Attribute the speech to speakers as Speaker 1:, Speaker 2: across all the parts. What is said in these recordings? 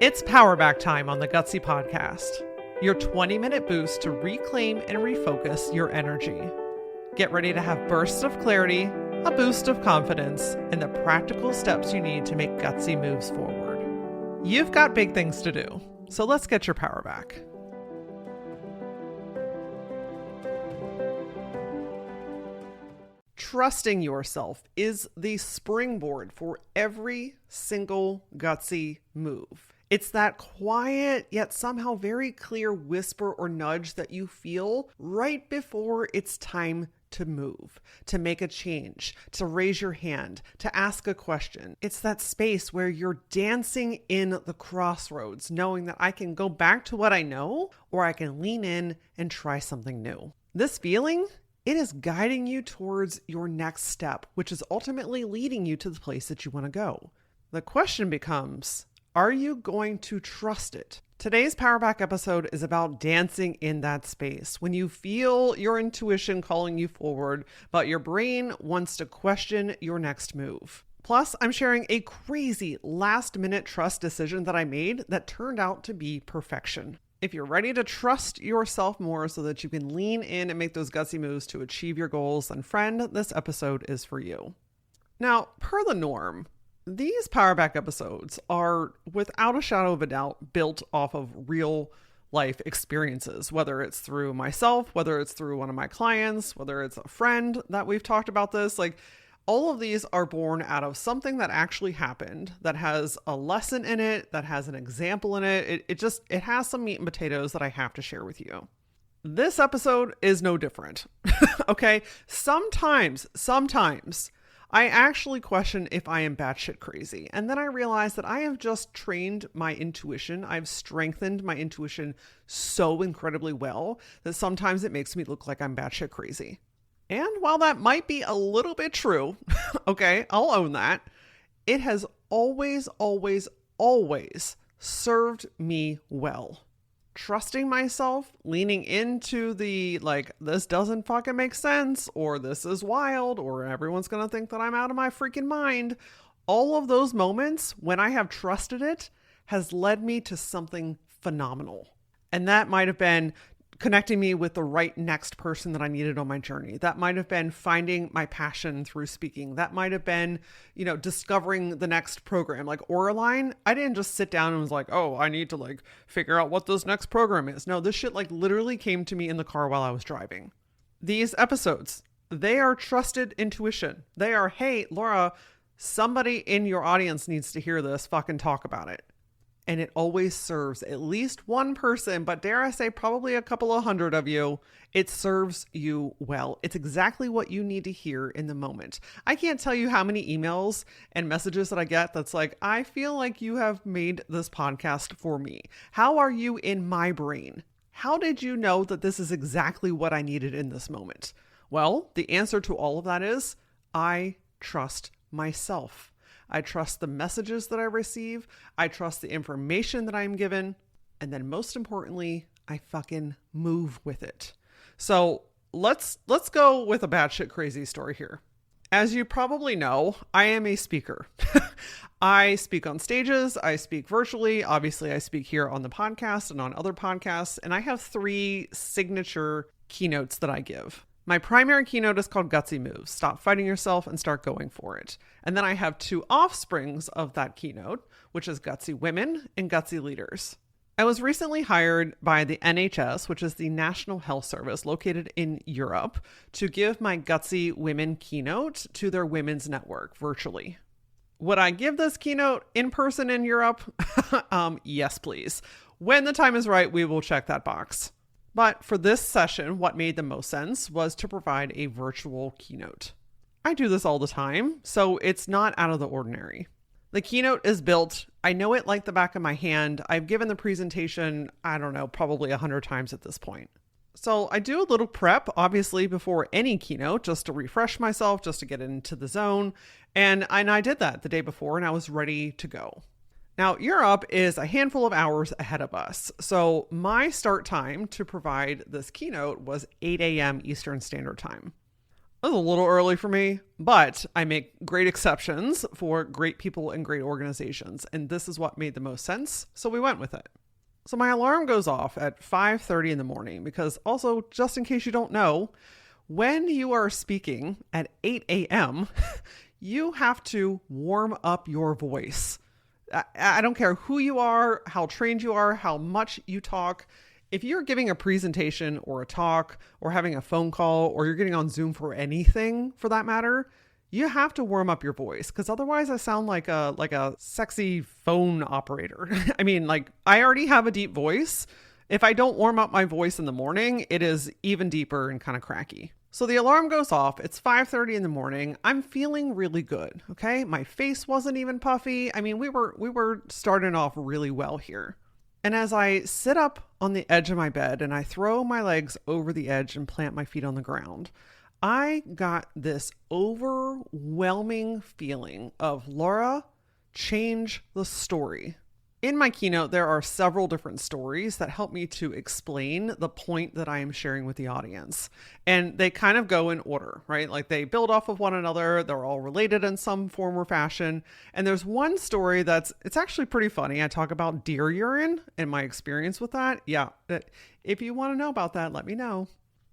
Speaker 1: It's Powerback time on the Gutsy podcast, your 20-minute boost to reclaim and refocus your energy. Get ready to have bursts of clarity, a boost of confidence, and the practical steps you need to make gutsy moves forward. You've got big things to do, so let's get your power back. Trusting yourself is the springboard for every single gutsy move. It's that quiet yet somehow very clear whisper or nudge that you feel right before it's time to move, to make a change, to raise your hand, to ask a question. It's that space where you're dancing in the crossroads, knowing that I can go back to what I know, or I can lean in and try something new. This feeling, it is guiding you towards your next step, which is ultimately leading you to the place that you want to go. The question becomes, are you going to trust it? Today's Powerback episode is about dancing in that space. When you feel your intuition calling you forward, but your brain wants to question your next move. Plus, I'm sharing a crazy last-minute trust decision that I made that turned out to be perfection. If you're ready to trust yourself more so that you can lean in and make those gutsy moves to achieve your goals, then friend, this episode is for you. Now, per the norm, these Powerback episodes are, without a shadow of a doubt, built off of real life experiences, whether it's through myself, whether it's through one of my clients, whether it's a friend that we've talked about this, all of these are born out of something that actually happened, that has a lesson in it, that has an example in it. It has some meat and potatoes that I have to share with you. This episode is no different. Okay. Sometimes I actually question if I am batshit crazy. And then I realize that I have just trained my intuition. I've strengthened my intuition so incredibly well that sometimes it makes me look like I'm batshit crazy. And while that might be a little bit true, okay, I'll own that, it has always served me well. Trusting myself, leaning into the this doesn't fucking make sense, or this is wild, or everyone's going to think that I'm out of my freaking mind. All of those moments when I have trusted it has led me to something phenomenal. And that might have been connecting me with the right next person that I needed on my journey. That might have been finding my passion through speaking. That might have been, discovering the next program. Like Oraline, I didn't just sit down and was like, oh, I need to figure out what this next program is. No, this shit literally came to me in the car while I was driving. These episodes, they are trusted intuition. They are, hey, Laura, somebody in your audience needs to hear this. Fucking talk about it. And it always serves at least one person, but dare I say probably a couple of hundred of you. It serves you well. It's exactly what you need to hear in the moment. I can't tell you how many emails and messages that I get that's like, I feel like you have made this podcast for me. How are you in my brain? How did you know that this is exactly what I needed in this moment? Well, the answer to all of that is I trust myself. I trust the messages that I receive. I trust the information that I'm given. And then most importantly, I fucking move with it. So let's go with a batshit crazy story here. As you probably know, I am a speaker. I speak on stages. I speak virtually. Obviously, I speak here on the podcast and on other podcasts. And I have 3 signature keynotes that I give. My primary keynote is called Gutsy Moves. Stop fighting yourself and start going for it. And then I have 2 offsprings of that keynote, which is Gutsy Women and Gutsy Leaders. I was recently hired by the NHS, which is the National Health Service located in Europe, to give my Gutsy Women keynote to their women's network virtually. Would I give this keynote in person in Europe? Yes, please. When the time is right, we will check that box. But for this session, what made the most sense was to provide a virtual keynote. I do this all the time, so it's not out of the ordinary. The keynote is built. I know it like the back of my hand. I've given the presentation, probably 100 times at this point. So I do a little prep, obviously, before any keynote, just to refresh myself, just to get into the zone. And I did that the day before, and I was ready to go. Now, Europe is a handful of hours ahead of us. So my start time to provide this keynote was 8 a.m. Eastern Standard Time. It was a little early for me, but I make great exceptions for great people and great organizations. And this is what made the most sense. So we went with it. So my alarm goes off at 5:30 in the morning because also, just in case you don't know, when you are speaking at 8 a.m., you have to warm up your voice. I don't care who you are, how trained you are, how much you talk. If you're giving a presentation or a talk or having a phone call or you're getting on Zoom for anything for that matter, you have to warm up your voice because otherwise I sound like a sexy phone operator. I mean, like I already have a deep voice. If I don't warm up my voice in the morning, it is even deeper and kind of cracky. So the alarm goes off. It's 5:30 in the morning. I'm feeling really good. Okay. My face wasn't even puffy. I mean, we were starting off really well here. And as I sit up on the edge of my bed and I throw my legs over the edge and plant my feet on the ground, I got this overwhelming feeling of, Laura, change the story. In my keynote, there are several different stories that help me to explain the point that I am sharing with the audience. And they kind of go in order, right? Like they build off of one another. They're all related in some form or fashion. And there's one story it's actually pretty funny. I talk about deer urine and my experience with that. Yeah. If you want to know about that, let me know.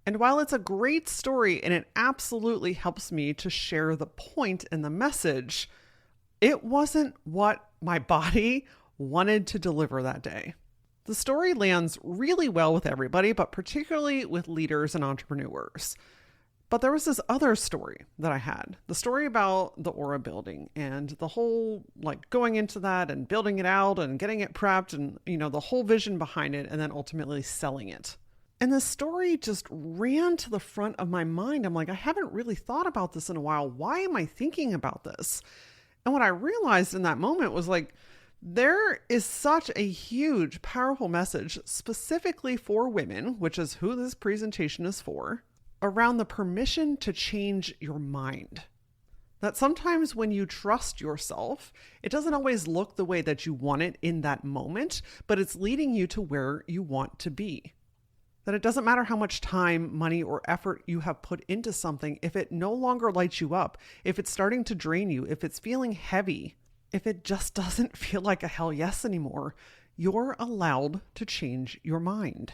Speaker 1: And while it's a great story and it absolutely helps me to share the point and the message, it wasn't what my body wanted to deliver that day. The story lands really well with everybody, but particularly with leaders and entrepreneurs. But there was this other story that I had, the story about the aura building and the whole like going into that and building it out and getting it prepped and, the whole vision behind it and then ultimately selling it. And the story just ran to the front of my mind. I'm like, I haven't really thought about this in a while. Why am I thinking about this? And what I realized in that moment was like, there is such a huge, powerful message specifically for women, which is who this presentation is for, around the permission to change your mind. That sometimes when you trust yourself, it doesn't always look the way that you want it in that moment, but it's leading you to where you want to be. That it doesn't matter how much time, money, or effort you have put into something, if it no longer lights you up, if it's starting to drain you, if it's feeling heavy, if it just doesn't feel like a hell yes anymore, you're allowed to change your mind.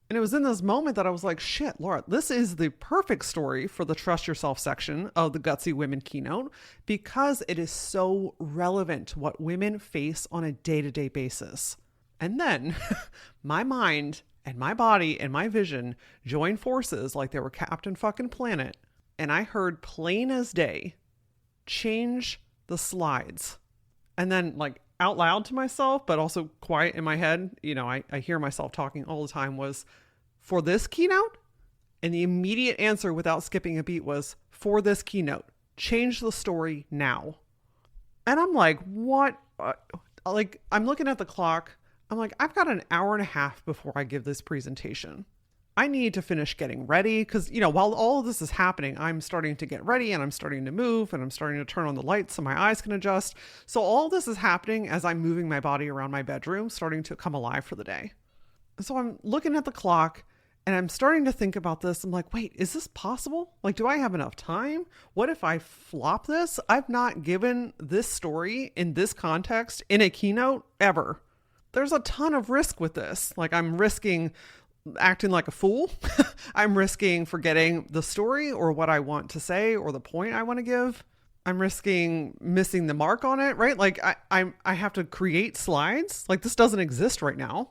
Speaker 1: And it was in this moment that I was like, shit, Laura, this is the perfect story for the Trust Yourself section of the Gutsy Women keynote because it is so relevant to what women face on a day-to-day basis. And then my mind and my body and my vision joined forces like they were Captain fucking Planet. And I heard plain as day, change the slides. And then like out loud to myself, but also quiet in my head, I hear myself talking all the time was, for this keynote? And the immediate answer without skipping a beat was, for this keynote, change the story now. And I'm like, what? I'm looking at the clock. I'm like, I've got an hour and a half before I give this presentation. I need to finish getting ready because, while all of this is happening, I'm starting to get ready and I'm starting to move and I'm starting to turn on the lights so my eyes can adjust. So all this is happening as I'm moving my body around my bedroom, starting to come alive for the day. So I'm looking at the clock and I'm starting to think about this. I'm like, wait, is this possible? Like, do I have enough time? What if I flop this? I've not given this story in this context in a keynote ever. There's a ton of risk with this. Like I'm risking acting like a fool. I'm risking forgetting the story or what I want to say or the point I want to give. I'm risking missing the mark on it, right? Like I have to create slides. Like this doesn't exist right now.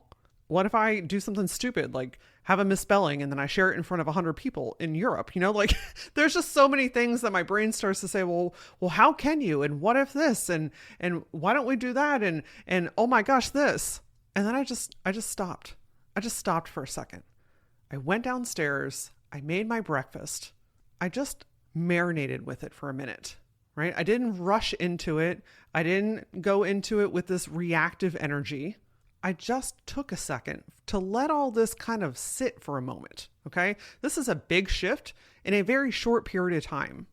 Speaker 1: What if I do something stupid, like have a misspelling and then I share it in front of 100 people in Europe? Like there's just so many things that my brain starts to say, well, how can you? And what if this? And why don't we do that? And oh my gosh, this. And then I just stopped. I just stopped for a second. I went downstairs. I made my breakfast. I just marinated with it for a minute, right? I didn't rush into it. I didn't go into it with this reactive energy. I just took a second to let all this kind of sit for a moment, okay? This is a big shift in a very short period of time.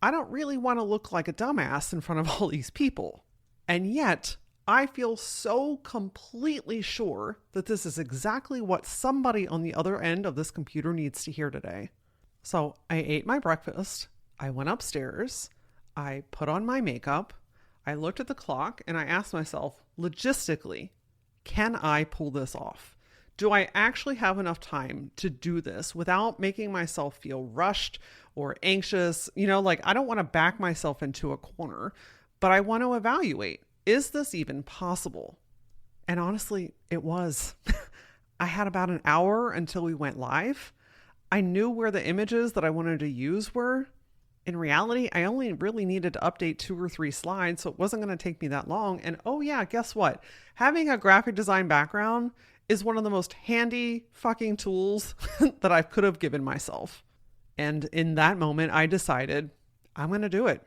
Speaker 1: I don't really want to look like a dumbass in front of all these people. And yet, I feel so completely sure that this is exactly what somebody on the other end of this computer needs to hear today. So I ate my breakfast. I went upstairs. I put on my makeup. I looked at the clock and I asked myself, logistically, can I pull this off? Do I actually have enough time to do this without making myself feel rushed or anxious? I don't want to back myself into a corner, but I want to evaluate, is this even possible? And honestly, it was. I had about an hour until we went live. I knew where the images that I wanted to use were. In reality, I only really needed to update 2 or 3 slides, so it wasn't going to take me that long. And oh yeah, guess what? Having a graphic design background is one of the most handy fucking tools that I could have given myself. And in that moment, I decided I'm going to do it.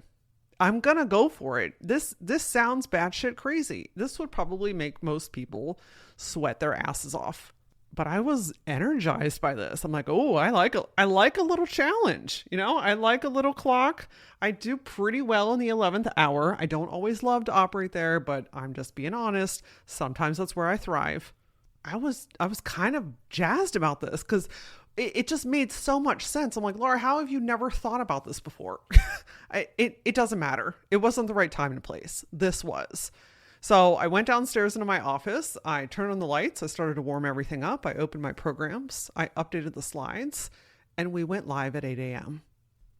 Speaker 1: I'm going to go for it. This sounds batshit crazy. This would probably make most people sweat their asses off. But I was energized by this. I'm like, oh, I like a little challenge. I like a little clock. I do pretty well in the 11th hour. I don't always love to operate there, but I'm just being honest. Sometimes that's where I thrive. I was kind of jazzed about this because it just made so much sense. I'm like, Laura, how have you never thought about this before? It doesn't matter. It wasn't the right time and place. This was. So I went downstairs into my office. I turned on the lights. I started to warm everything up. I opened my programs. I updated the slides and we went live at 8 a.m.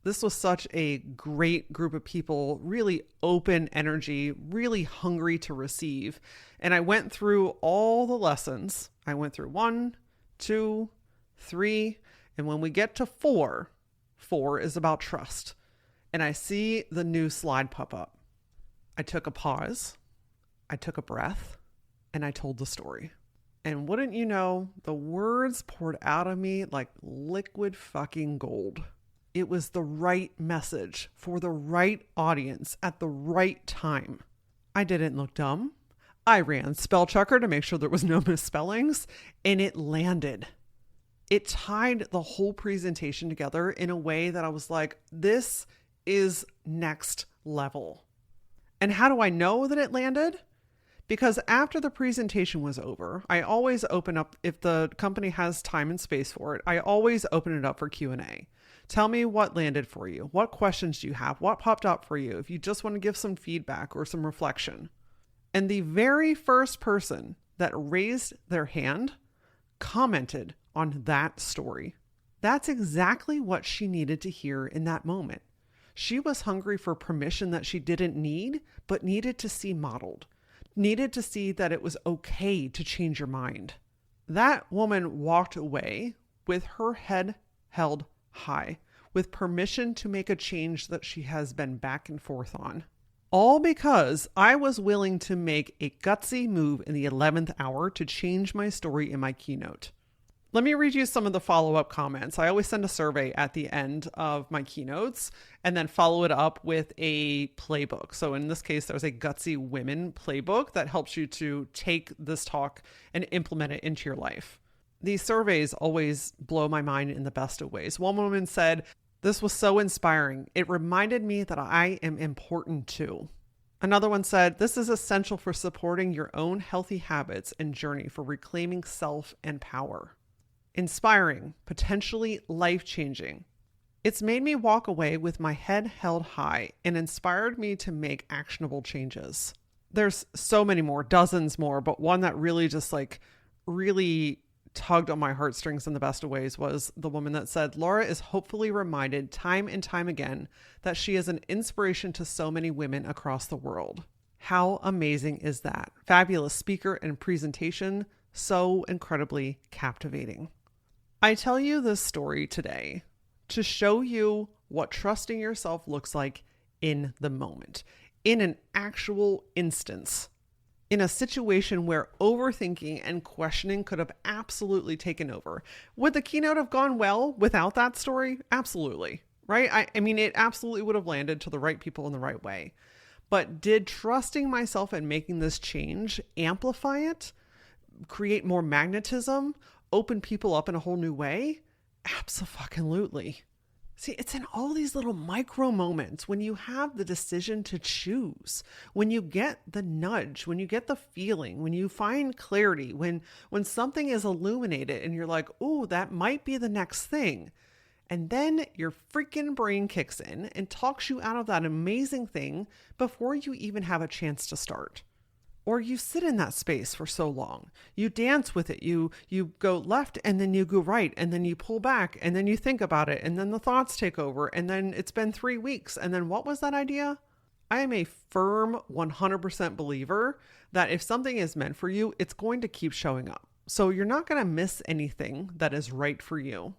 Speaker 1: This was such a great group of people, really open energy, really hungry to receive. And I went through all the lessons. I went through 1, 2, 3. And when we get to 4 is about trust. And I see the new slide pop up. I took a pause. I took a breath and I told the story. And wouldn't you know, the words poured out of me like liquid fucking gold. It was the right message for the right audience at the right time. I didn't look dumb. I ran spell checker to make sure there was no misspellings, and it landed. It tied the whole presentation together in a way that I was like, this is next level. And how do I know that it landed? Because after the presentation was over, I always open up, if the company has time and space for it, I always open it up for Q&A. Tell me what landed for you. What questions do you have? What popped up for you? If you just want to give some feedback or some reflection. And the very first person that raised their hand commented on that story. That's exactly what she needed to hear in that moment. She was hungry for permission that she didn't need, but needed to see modeled. Needed to see that it was okay to change your mind. That woman walked away with her head held high, with permission to make a change that she has been back and forth on. All because I was willing to make a gutsy move in the 11th hour to change my story in my keynote. Let me read you some of the follow-up comments. I always send a survey at the end of my keynotes and then follow it up with a playbook. So in this case, there's a Gutsy Women playbook that helps you to take this talk and implement it into your life. These surveys always blow my mind in the best of ways. One woman said, "This was so inspiring. It reminded me that I am important too." Another one said, "This is essential for supporting your own healthy habits and journey for reclaiming self and power. Inspiring, potentially life-changing. It's made me walk away with my head held high and inspired me to make actionable changes." There's so many more, dozens more, but one that really really tugged on my heartstrings in the best of ways was the woman that said, "Laura is hopefully reminded time and time again that she is an inspiration to so many women across the world." How amazing is that? Fabulous speaker and presentation, so incredibly captivating. I tell you this story today to show you what trusting yourself looks like in the moment, in an actual instance, in a situation where overthinking and questioning could have absolutely taken over. Would the keynote have gone well without that story? Absolutely, right? I mean, it absolutely would have landed to the right people in the right way. But did trusting myself and making this change amplify it, create more magnetism, open people up in a whole new way? Abso-fucking-lutely. See, it's in all these little micro moments when you have the decision to choose, when you get the nudge, when you get the feeling, when you find clarity, when something is illuminated and you're like, "Oh, that might be the next thing." And then your freaking brain kicks in and talks you out of that amazing thing before you even have a chance to start. Or you sit in that space for so long. You dance with it. You go left and then you go right and then you pull back and then you think about it and then the thoughts take over and then it's been 3 weeks and then what was that idea? I am a firm 100% believer that if something is meant for you, it's going to keep showing up. So you're not going to miss anything that is right for you.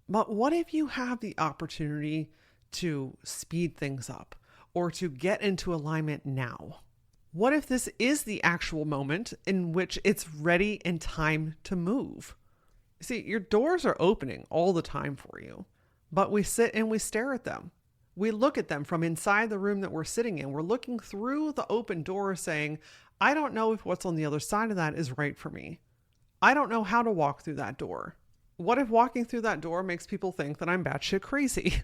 Speaker 1: But what if you have the opportunity to speed things up or to get into alignment now? What if this is the actual moment in which it's ready and time to move? See, your doors are opening all the time for you, but we sit and we stare at them. We look at them from inside the room that we're sitting in. We're looking through the open door saying, I don't know if what's on the other side of that is right for me. I don't know how to walk through that door. What if walking through that door makes people think that I'm batshit crazy?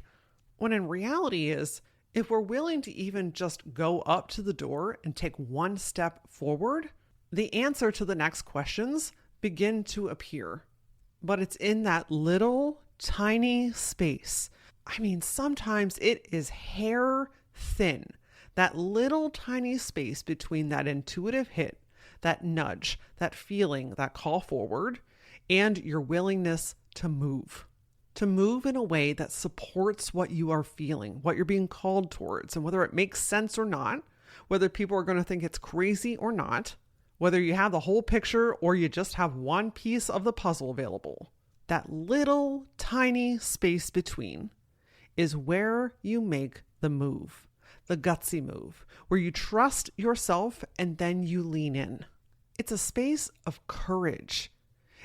Speaker 1: When in reality is, if we're willing to even just go up to the door and take one step forward, the answer to the next questions begin to appear. But it's in that little tiny space. I mean, sometimes it is hair thin. That little tiny space between that intuitive hit, that nudge, that feeling, that call forward, and your willingness to move. To move in a way that supports what you are feeling, what you're being called towards, and whether it makes sense or not, whether people are going to think it's crazy or not, whether you have the whole picture or you just have one piece of the puzzle available. That little tiny space between is where you make the move, the gutsy move, where you trust yourself and then you lean in. It's a space of courage.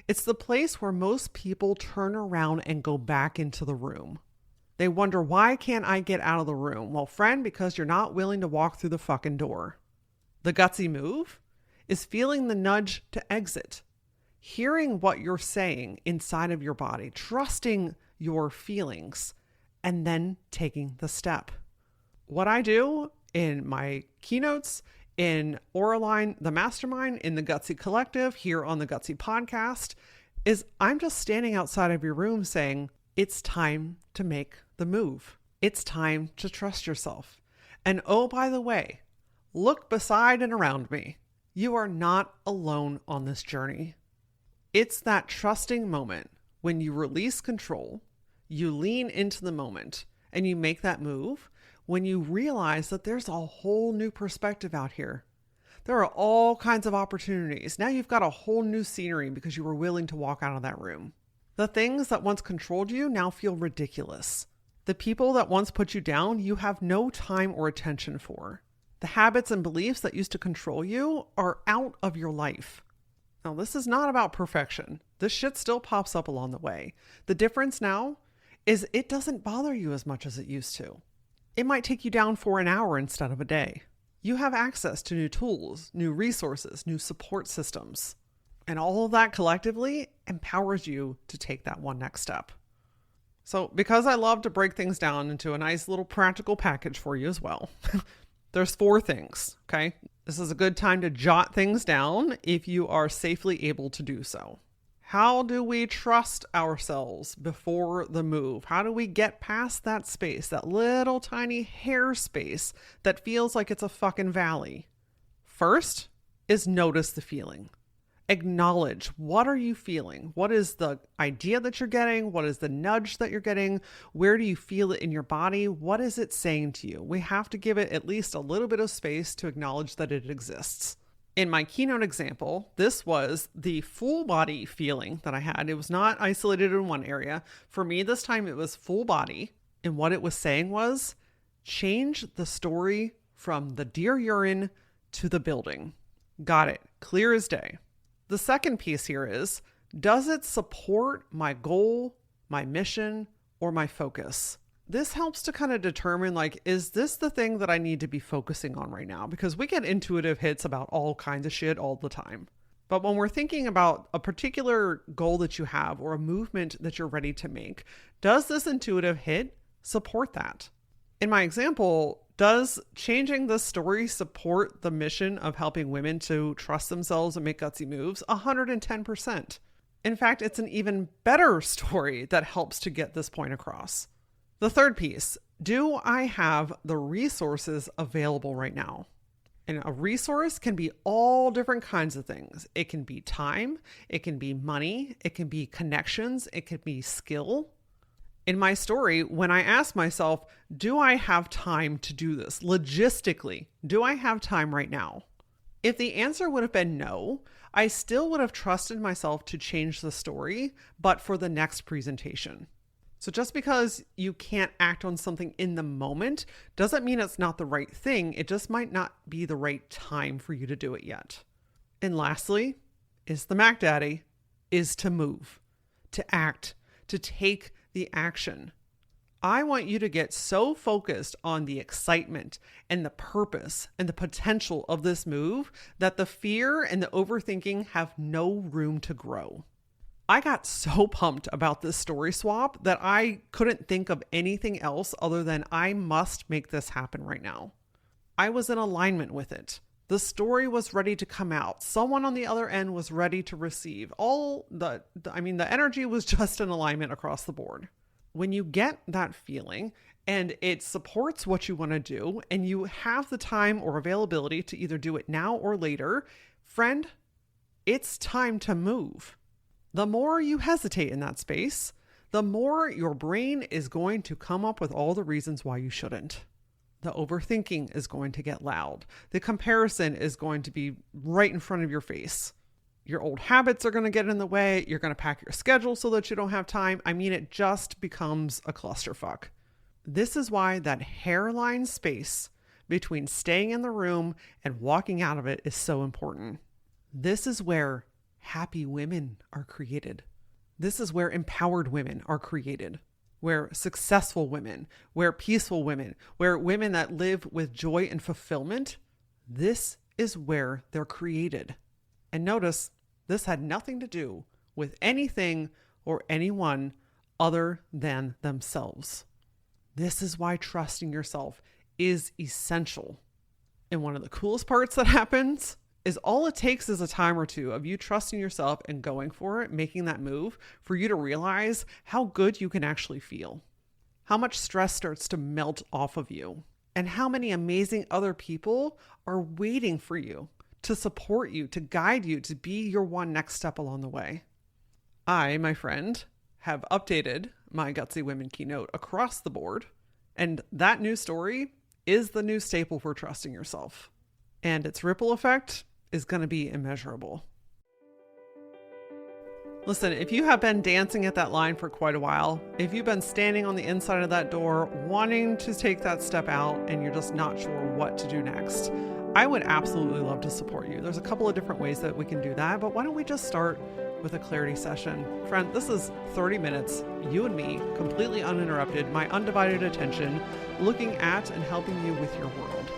Speaker 1: It's the place where most people turn around and go back into the room. They wonder, why can't I get out of the room? Well, friend, because you're not willing to walk through the fucking door. The gutsy move is feeling the nudge to exit, hearing what you're saying inside of your body, trusting your feelings, and then taking the step. What I do in my keynotes, in Auraline, the mastermind, in the Gutsy Collective, here on the Gutsy podcast, is I'm just standing outside of your room saying, it's time to make the move. It's time to trust yourself. And oh, by the way, look beside and around me. You are not alone on this journey. It's that trusting moment when you release control, you lean into the moment, and you make that move when you realize that there's a whole new perspective out here. There are all kinds of opportunities. Now you've got a whole new scenery because you were willing to walk out of that room. The things that once controlled you now feel ridiculous. The people that once put you down, you have no time or attention for. The habits and beliefs that used to control you are out of your life. Now, this is not about perfection. This shit still pops up along the way. The difference now is it doesn't bother you as much as it used to. It might take you down for an hour instead of a day. You have access to new tools, new resources, new support systems. And all of that collectively empowers you to take that one next step. So because I love to break things down into a nice little practical package for you as well, there's 4 things, okay? This is a good time to jot things down if you are safely able to do so. How do we trust ourselves before the move? How do we get past that space, that little tiny hair space that feels like it's a fucking valley? First is notice the feeling. Acknowledge, what are you feeling? What is the idea that you're getting? What is the nudge that you're getting? Where do you feel it in your body? What is it saying to you? We have to give it at least a little bit of space to acknowledge that it exists. In my keynote example, this was the full body feeling that I had. It was not isolated in one area. For me, this time it was full body. And what it was saying was, change the story from the deer urine to the building. Got it. Clear as day. The second piece here is, does it support my goal, my mission, or my focus? This helps to kind of determine, is this the thing that I need to be focusing on right now? Because we get intuitive hits about all kinds of shit all the time. But when we're thinking about a particular goal that you have or a movement that you're ready to make, does this intuitive hit support that? In my example, does changing the story support the mission of helping women to trust themselves and make gutsy moves? 110%. In fact, it's an even better story that helps to get this point across. The third piece, do I have the resources available right now? And a resource can be all different kinds of things. It can be time, it can be money, it can be connections, it can be skill. In my story, when I asked myself, do I have time to do this? Logistically, do I have time right now? If the answer would have been no, I still would have trusted myself to change the story, but for the next presentation. So just because you can't act on something in the moment doesn't mean it's not the right thing. It just might not be the right time for you to do it yet. And lastly, is the Mac Daddy, is to move, to act, to take the action. I want you to get so focused on the excitement and the purpose and the potential of this move that the fear and the overthinking have no room to grow. I got so pumped about this story swap that I couldn't think of anything else other than I must make this happen right now. I was in alignment with it. The story was ready to come out. Someone on the other end was ready to receive. The energy was just in alignment across the board. When you get that feeling and it supports what you want to do and you have the time or availability to either do it now or later, friend, it's time to move. The more you hesitate in that space, the more your brain is going to come up with all the reasons why you shouldn't. The overthinking is going to get loud. The comparison is going to be right in front of your face. Your old habits are going to get in the way. You're going to pack your schedule so that you don't have time. It just becomes a clusterfuck. This is why that hairline space between staying in the room and walking out of it is so important. This is where happy women are created. This is where empowered women are created, where successful women, where peaceful women, where women that live with joy and fulfillment, this is where they're created. And notice, this had nothing to do with anything or anyone other than themselves. This is why trusting yourself is essential. And one of the coolest parts that happens is all it takes is a time or two of you trusting yourself and going for it, making that move, for you to realize how good you can actually feel, how much stress starts to melt off of you, and how many amazing other people are waiting for you to support you, to guide you, to be your one next step along the way. I, my friend, have updated my Gutsy Women keynote across the board, and that new story is the new staple for trusting yourself. And its ripple effect is going to be immeasurable. Listen, if you have been dancing at that line for quite a while, if you've been standing on the inside of that door wanting to take that step out and you're just not sure what to do next, I would absolutely love to support you. There's a couple of different ways that we can do that, but why don't we just start with a clarity session? Friend, this is 30 minutes, you and me, completely uninterrupted, my undivided attention, looking at and helping you with your world.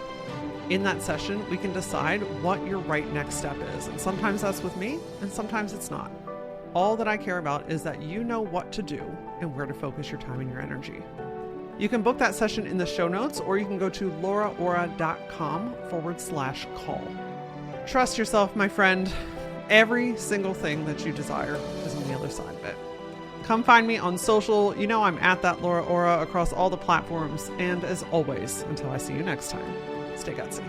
Speaker 1: In that session, we can decide what your right next step is. And sometimes that's with me, and sometimes it's not. All that I care about is that you know what to do and where to focus your time and your energy. You can book that session in the show notes, or you can go to lauraora.com/call. Trust yourself, my friend. Every single thing that you desire is on the other side of it. Come find me on social. You know I'm at that Laura Ora across all the platforms. And as always, until I see you next time, stay gutsy.